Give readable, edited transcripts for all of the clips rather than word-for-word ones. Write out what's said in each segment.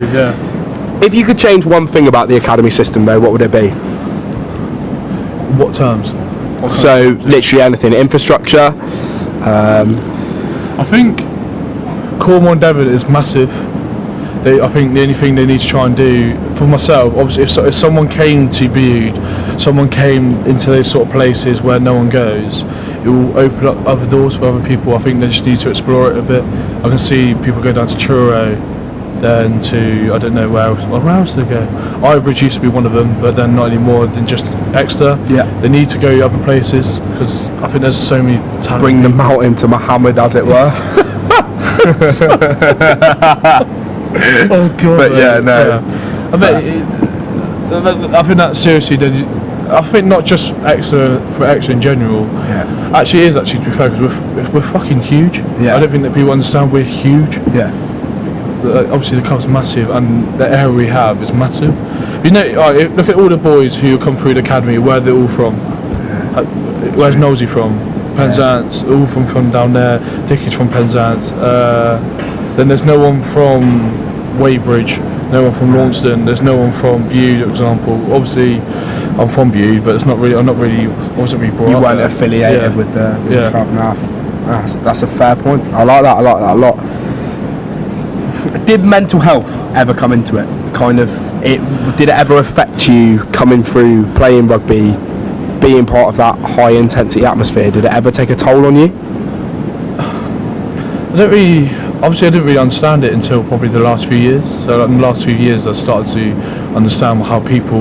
Yeah. If you could change one thing about the academy system, though, what would it be? What terms? So literally anything, infrastructure. I think Cornwall and Devon is massive. I think the only thing they need to try and do, for myself, obviously, if someone came to Bude, someone came into those sort of places where no one goes, it will open up other doors for other people. I think they just need to explore it a bit. I can see people go down to Truro, then to, I don't know where else. Well, where else do they go? Eyebridge used to be one of them, but then not anymore than just Exeter. Yeah. They need to go other places, because I think there's so many talented Bring the people. mountain to Muhammad, as it were. Oh god! But yeah, no. I think that seriously. I think not just Exeter, for Exeter in general. Yeah. Actually, it is actually, to be fair, because we're fucking huge. Yeah. I don't think that people understand we're huge. Yeah. Obviously, the club's massive, and the area we have is massive. You know, look at all the boys who come through the academy. Where they're all from? Where's Nosey from? Penzance. All from down there. Dickie's from Penzance. Then there's no one from Weybridge, no one from Launceston, there's no one from Bude, for example. Obviously, I'm from Bude, but I wasn't really brought up. You weren't there. affiliated with the club enough. That's a fair point. I like that a lot. Did mental health ever come into it? Did it ever affect you coming through playing rugby, being part of that high intensity atmosphere? Did it ever take a toll on you? I didn't really understand it until probably the last few years. So in the last few years I started to understand how people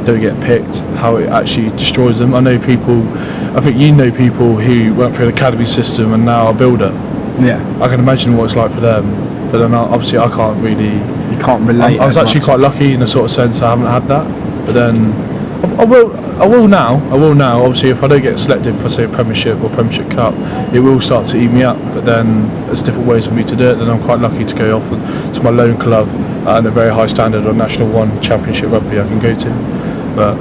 don't get picked, how it actually destroys them. I think you know people who went through the academy system and now are a builder. Yeah. I can imagine what it's like for them, but then obviously I can't really... You can't relate. I was actually quite lucky in a sort of sense I haven't had that, but then I will now. Obviously, if I don't get selected for, say, a Premiership or Premiership Cup, it will start to eat me up. But then there's different ways for me to do it. Then I'm quite lucky to go off to my loan club and a very high standard on National 1 Championship rugby I can go to. But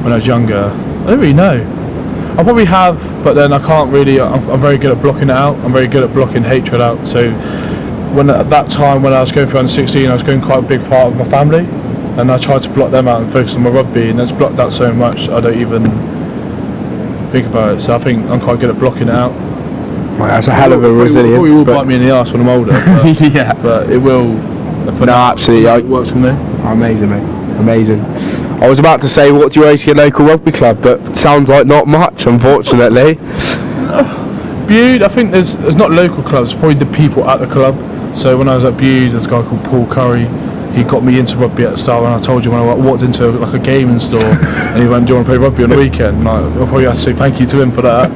when I was younger, I don't really know. I probably have, but then I can't really. I'm very good at blocking it out. I'm very good at blocking hatred out. So at that time when I was going for under 16, I was going quite a big part of my family. And I tried to block them out and focus on my rugby, and it's blocked out so much I don't even think about it. So I think I'm quite good at blocking it out. Well, that's a hell of a resilience. It probably will bite me in the arse when I'm older. But, yeah. But it will. Absolutely. It works for me. Amazing, mate. Amazing. I was about to say, what do you owe to your local rugby club, but sounds like not much, unfortunately. Bude, I think there's not local clubs, probably the people at the club. So when I was at Bude, there's a guy called Paul Curry. He got me into rugby at the start, and I told you when I walked into like a gaming store and he went, "Do you want to play rugby on the weekend?" And I probably have to say thank you to him for that.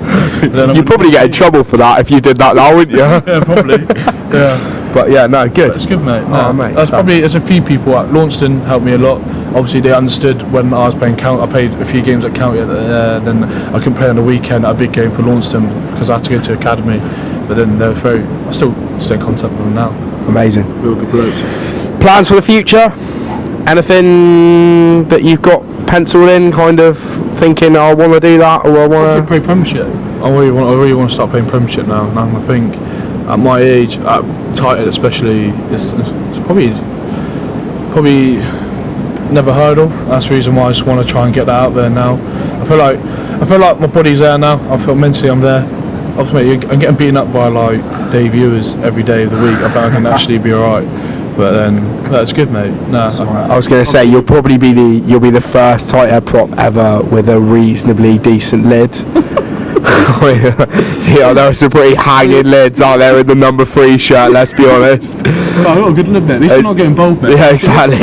You'd probably get in trouble for that if you did that now, wouldn't you? Yeah, probably. Yeah. But yeah, no, good. That's good, mate. No, mate. There's a few people at Launceston helped me a lot. Obviously, they understood when I was playing county. I played a few games at county, then I couldn't play on the weekend at a big game for Launceston because I had to go to academy. But then they were I still stay in contact with them now. Amazing. Real good blokes. Plans for the future? Anything that you've got penciled in, kind of thinking, I want to do that, or I want to play Premiership. I really want to start playing Premiership now. And I think at my age, at tighthead especially, it's probably never heard of. That's the reason why I just want to try and get that out there now. I feel like my body's there now. I feel mentally I'm there. Ultimately, I'm getting beaten up by like day viewers every day of the week. I think I can actually be alright. But then that's good, mate. Nah, I was going to say you'll probably be the first tight head prop ever with a reasonably decent lid. Yeah, there are some pretty hanging lids out there in the number 3 shirt. Let's be honest. Oh, I've got a good lid, mate. At least I'm not getting bold, mate. Yeah, exactly.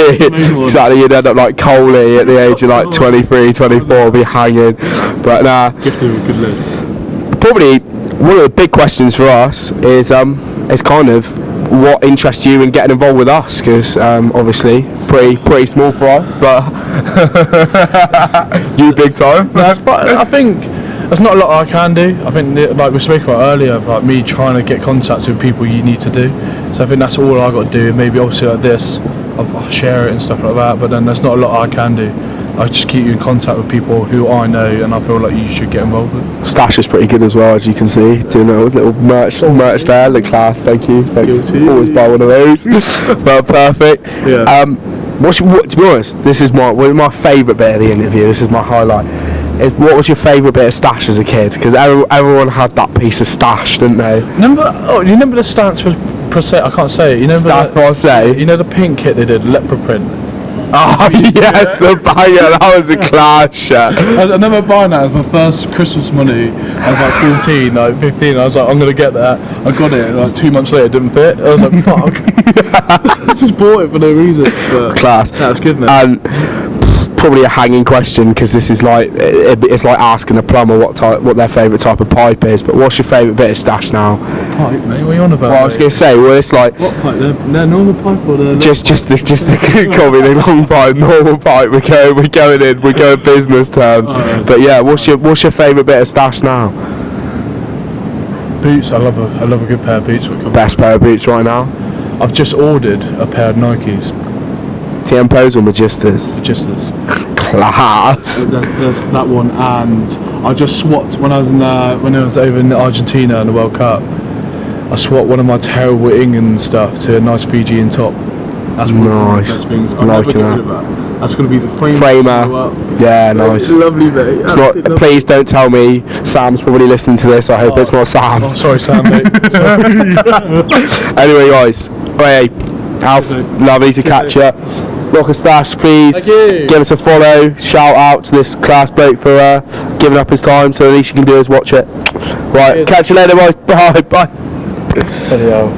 Exactly. You'd end up like Coley at the age of like 23, 24, be hanging. But nah. Gifted with a good lid. Probably one of the big questions for us is kind of what interests you in getting involved with us, because obviously pretty small for us, but you big time. I think there's not a lot I can do. I think, like we spoke about earlier, like me trying to get contacts with people you need to do. So I think that's all I got to do. Maybe obviously like this, I'll share it and stuff like that. But then there's not a lot I can do. I just keep you in contact with people who I know and I feel like you should get involved with. Stash is pretty good as well, as you can see. Doing a little merch there, the class. Thank you. Thanks. Always buy one of those. But perfect. Yeah. To be honest, this is my favourite bit of the interview. This is my highlight. What was your favourite bit of Stash as a kid? Because everyone had that piece of Stash, didn't they? You remember the stance for Prosecco? I can't say it. You know Stash Prosecco? You know the pink kit they did, leopard print. Oh yes, the banger. That was a class shot. I remember buying that as my first Christmas money. I was like 14, like 15. I was like, I'm gonna get that. I got it. And like 2 months later, it didn't fit. I was like, fuck. I just bought it for no reason. But class. That was good, man. Probably a hanging question because this is like it's like asking a plumber what their favourite type of pipe is. But what's your favourite bit of Stash now? What pipe, mate? What are you on about? Well, I was going to say, well, it's like what pipe? They're normal pipe or they're just the call me the long pipe, normal pipe. We're going in. We're going business terms. But yeah, what's your favourite bit of Stash now? Boots. I love a good pair of boots. Best pair of boots right now. I've just ordered a pair of Nikes. Tempos or Magistas? Magistas. Class. There's that one, and I just swapped when I was over in Argentina in the World Cup. I swapped one of my terrible England stuff to a nice Fijian top. That's one of the best things. I never get rid of that. That's going to be the framer. Yeah, nice. It's lovely, mate. It's not. Lovely. Please don't tell me Sam's probably listening to this. I hope it's not Sam. Oh, sorry, Sam, mate. Anyway, guys. Hey, Alf, lovely to catch you. Rock a Stash, please give us a follow. Shout out to this class bloke for giving up his time, so the least you can do is watch it. Right, catch you later, guys. Bye. Bloody hell.